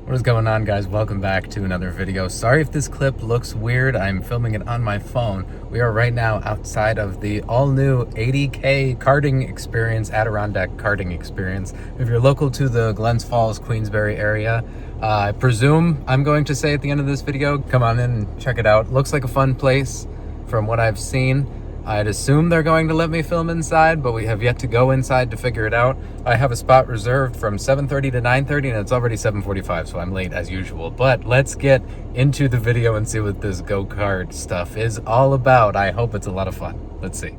What is going on, guys? Welcome back to another video. Sorry if this clip looks weird. I'm filming it on my phone. We are right now outside of the all-new ADK karting experience, Adirondack karting experience. If you're local to the Glens Falls, Queensbury area, I presume I'm going to say at the end of this video, come on in and check it out. Looks like a fun place from what I've seen. I'd assume they're going to let me film inside, but we have yet to go inside to figure it out. I have a spot reserved from 7:30 to 9:30, and it's already 7:45, so I'm late as usual. But let's get into the video and see what this go-kart stuff is all about. I hope it's a lot of fun. Let's see.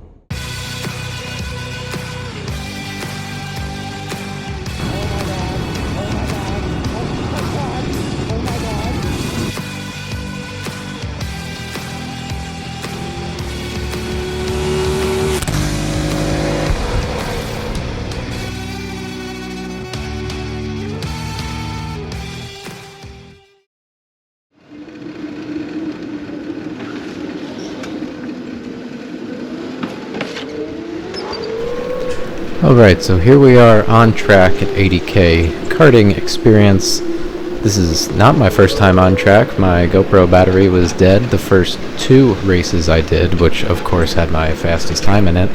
Alright, so here we are on track at ADK karting experience. This is not my first time on track. My GoPro battery was dead the first two races I did, which of course had my fastest time in it.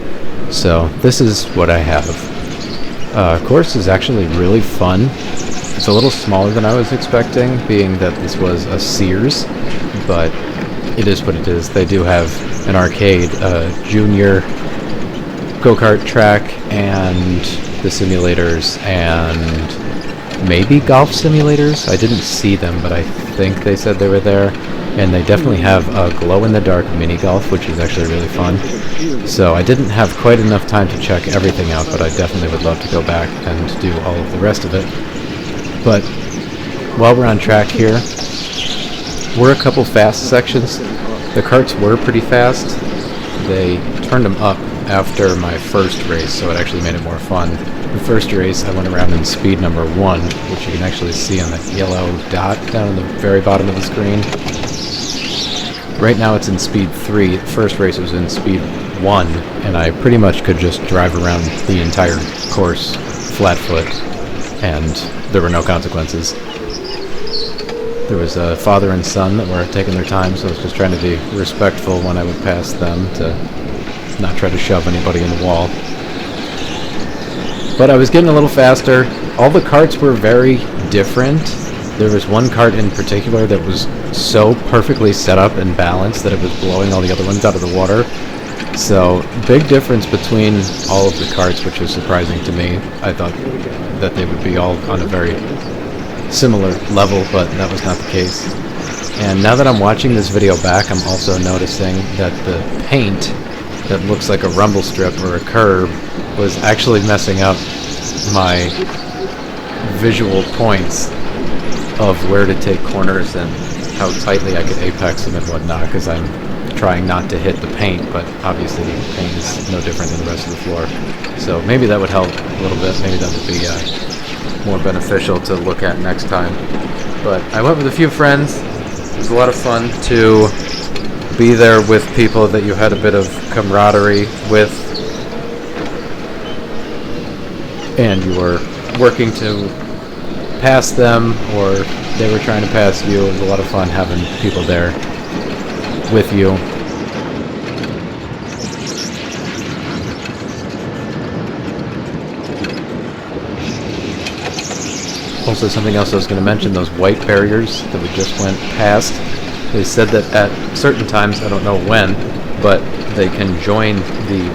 So this is what I have. Course is actually really fun. It's a little smaller than I was expecting, being that this was a Sears, but it is what it is. They do have an arcade, junior go-kart track, and the simulators, and maybe golf simulators. I didn't see them, but I think they said they were there. And they definitely have a glow-in-the-dark mini golf, which is actually really fun. So I didn't have quite enough time to check everything out, but I definitely would love to go back and do all of the rest of it. But while we're on track here, we're a couple fast sections. The karts were pretty fast. They turned them up after my first race, so it actually made it more fun. The first race I went around in speed number 1, which you can actually see on that yellow dot down in the very bottom of the screen. Right now it's in speed 3. The first race was in speed 1, and I pretty much could just drive around the entire course flat foot, and there were no consequences. There was a father and son that were taking their time, so I was just trying to be respectful when I would pass them to not try to shove anybody in the wall. But I was getting a little faster. All the karts were very different. There was one kart in particular that was so perfectly set up and balanced that it was blowing all the other ones out of the water. So, big difference between all of the karts, which was surprising to me. I thought that they would be all on a very similar level, but that was not the case. And now that I'm watching this video back, I'm also noticing that the paint that looks like a rumble strip or a curb was actually messing up my visual points of where to take corners and how tightly I could apex them and whatnot, because I'm trying not to hit the paint, but obviously the paint is no different than the rest of the floor. So maybe that would help a little bit. Maybe that would be more beneficial to look at next time. But I went with a few friends. It was a lot of fun to be there with people that you had a bit of camaraderie with, and you were working to pass them, or they were trying to pass you. It was a lot of fun having people there with you. Also, something else I was going to mention, those white barriers that we just went past. They said that at certain times, I don't know when, but they can join the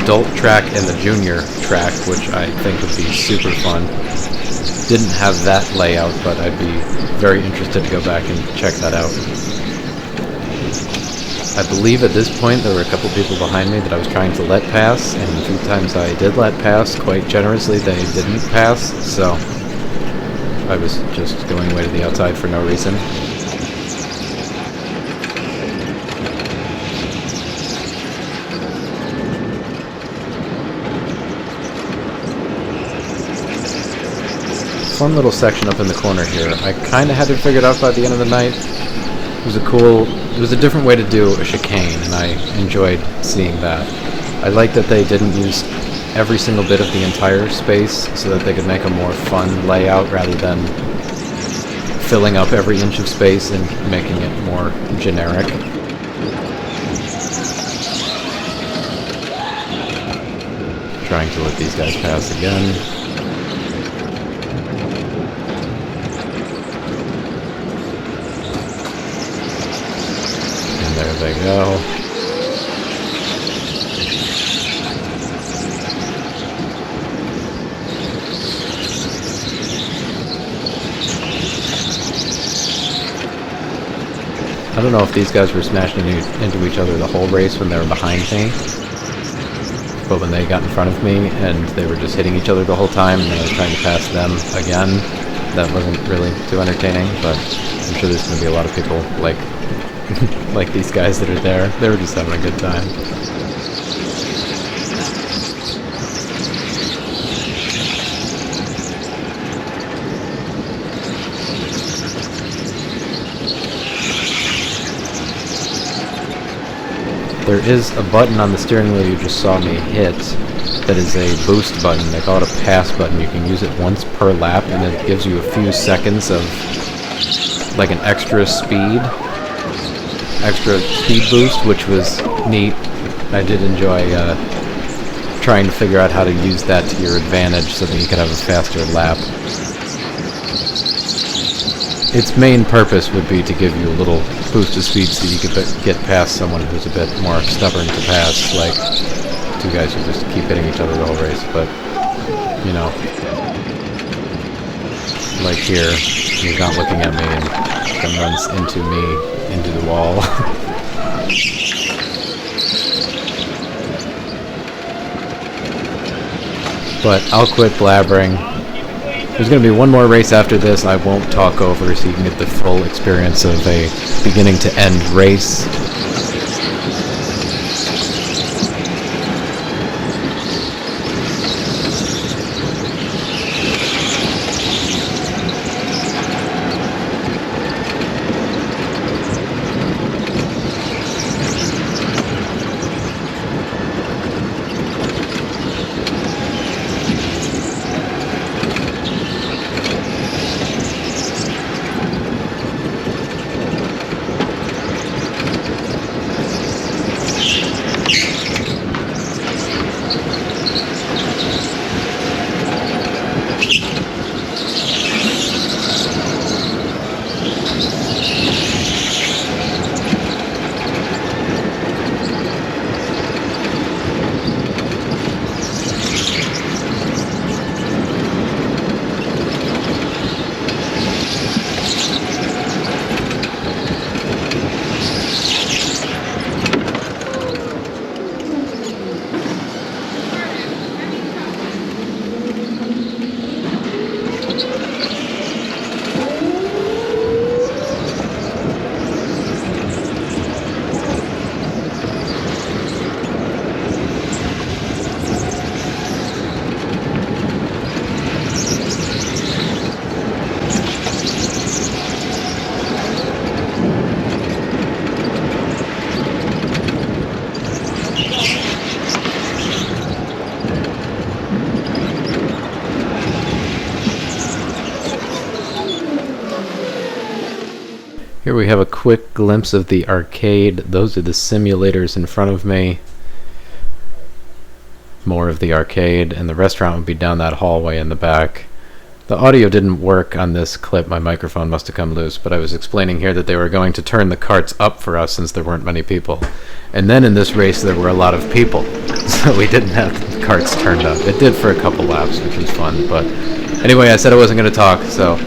adult track and the junior track, which I think would be super fun. Didn't have that layout, but I'd be very interested to go back and check that out. I believe at this point there were a couple people behind me that I was trying to let pass, and the few times I did let pass, quite generously, they didn't pass, so I was just going way to the outside for no reason. Fun little section up in the corner here. I kind of had it figured out by the end of the night. It was a different way to do a chicane, and I enjoyed seeing that. I like that they didn't use every single bit of the entire space so that they could make a more fun layout rather than filling up every inch of space and making it more generic. Trying to let these guys pass again. And there they go. I don't know if these guys were smashing into each other the whole race when they were behind me, but when they got in front of me and they were just hitting each other the whole time and I was trying to pass them again, that wasn't really too entertaining, but I'm sure there's going to be a lot of people like like these guys that are there. They were just having a good time. There is a button on the steering wheel you just saw me hit that is a boost button. They call it a pass button. You can use it once per lap and it gives you a few seconds of like an extra speed boost, which was neat. I did enjoy trying to figure out how to use that to your advantage so that you could have a faster lap. Its main purpose would be to give you a little boost of speed so you could get past someone who's a bit more stubborn to pass, like two guys who just keep hitting each other the whole race. But, you know, like here, he's not looking at me and then runs into me, into the wall. But I'll quit blabbering. There's going to be one more race after this I won't talk over so you can get the full experience of a beginning to end race. Here we have a quick glimpse of the arcade. Those are the simulators in front of me. More of the arcade, and the restaurant would be down that hallway in the back. The audio didn't work on this clip. My microphone must have come loose, but I was explaining here that they were going to turn the carts up for us since there weren't many people. And then in this race there were a lot of people, so we didn't have the carts turned up. It did for a couple laps, which was fun, but anyway, I said I wasn't going to talk, so...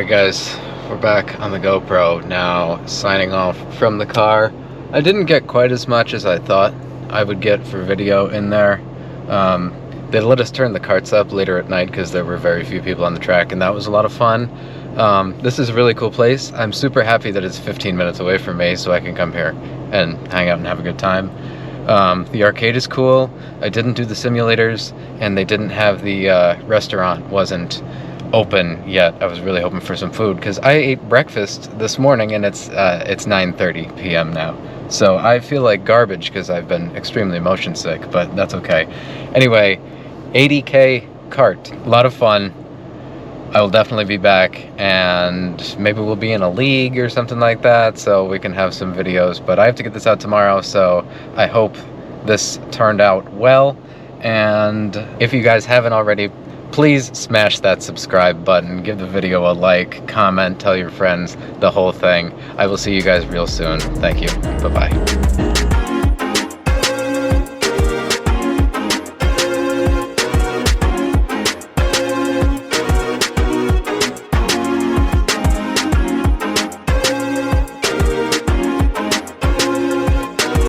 Alright guys, we're back on the GoPro now, signing off from the car. I didn't get quite as much as I thought I would get for video in there. They let us turn the karts up later at night because there were very few people on the track, and that was a lot of fun. This is a really cool place. I'm super happy that it's 15 minutes away from me, so I can come here and hang out and have a good time. The arcade is cool. I didn't do the simulators, and they didn't have the restaurant wasn't open yet. I was really hoping for some food because I ate breakfast this morning, and it's 9:30 p.m. now. So I feel like garbage because I've been extremely motion sick, but that's okay. Anyway, ADK kart, a lot of fun. I will definitely be back, and maybe we'll be in a league or something like that, so we can have some videos. But I have to get this out tomorrow, so I hope this turned out well. And if you guys haven't already, please smash that subscribe button, give the video a like, comment, tell your friends, the whole thing. I will see you guys real soon. Thank you. Bye-bye.